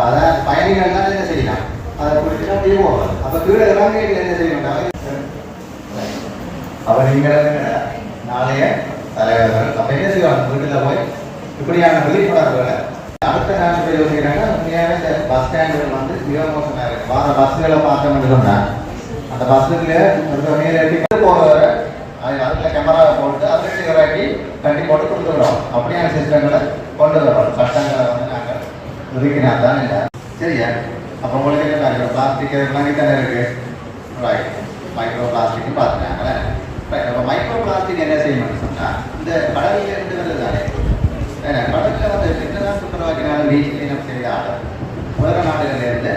அதான் பயணிகள் தான் என்ன செய்யலாம் அதை குடிச்சுட்டா அப்படியே போகலாம் அப்போ கீழே எல்லாமே என்ன செய்ய மாட்டாங்க அப்போ நீங்கள் நாளைய தலைவர்கள் அப்போ என்ன செய்வாங்க வீட்டில் போய் இப்படியான விழிப்புணர்வுகளை அடுத்த நாள் போய் யோசிக்கிறாங்க உண்மையாக இந்த பஸ் ஸ்டாண்டுகள் வந்து மிக மோசமாக இருக்கு வார பஸ்ஸுகளை பார்த்தோம்னு சொன்னால் அந்த பஸ்ஸுக்குள்ளே ஒரு மேலே எடுத்து போகிறவரை அதுல கேமரா போட்டு அதில் சிகராக்கி கண்டி போட்டு கொடுத்துக்கிறோம் அப்படியான சிஸ்டங்களை கொண்டு வரோம் சட்டங்களை வந்து நாங்கள் ஒதுக்கினா தான் இல்லை சரியா அப்போ உங்களுக்கு என்ன காரியம் பிளாஸ்டிக் வாங்கி தானே இருக்கு ரைட் மைக்ரோ பிளாஸ்டிக்னு பார்த்துட்டாங்களே அப்போ மைக்ரோ பிளாஸ்டிக் என்ன செய்யணும்னு சொன்னால் இந்த கடலில் இருந்து வருது தானே ஏன்னா கடலில் வந்து என்னதான் சுத்தரவாக்கினாலும் வீட்டில் நம்ம செய்ய ஆடும் வேறு நாடுகளிலிருந்து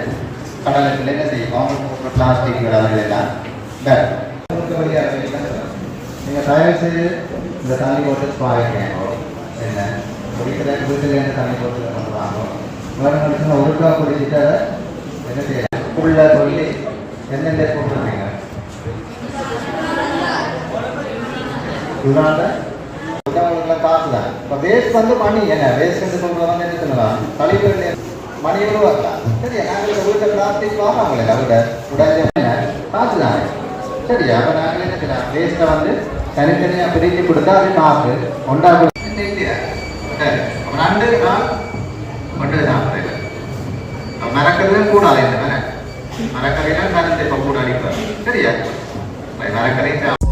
கடலுக்குள்ள என்ன செய்யும் பிளாஸ்டிக் கடல்கள் எல்லாம் வழியாக நீங்கள் தயவு செய்து இந்த தண்ணி போட்டு பாய்க்கணும் என்ன குடிக்கிற வீட்டிலேருந்து தண்ணி போட்டு பண்ணுவாங்க வேறு மனுஷன் ஒருக்கா குடிச்சிட்டு அதை என்ன செய்யலாம் உள்ள சொல்லி என்னென்ன போட்டுருக்கீங்க உதாரணத்துக்குலாம் காசு தான் இப்போ வேஸ்ட் வந்து மணி என்ன வேஸ்ட் சொல்கிற வந்து என்ன சொல்லலாம் கழிவு மணி உருவாக்கலாம் சரியா நாங்கள் வீட்டில் பிளாஸ்டிக் வாங்காங்களே அவங்க உடனே காசு தானே சரியா அப்போ நாங்கள் என்ன செய்யலாம் வேஸ்ட்டை வந்து தனித்தனியாக பிரித்து கொடுத்தா அது காசு ஒன்றாக இல்லையா அப்போ 2 நாள் மட்டும் சாப்பிட்றது மறக்கிறதே கூடாது இந்த மரக்கரையெல்லாம் கரண்ட் இப்போ கூட அடிப்பார் சரியா மரக்கரையும்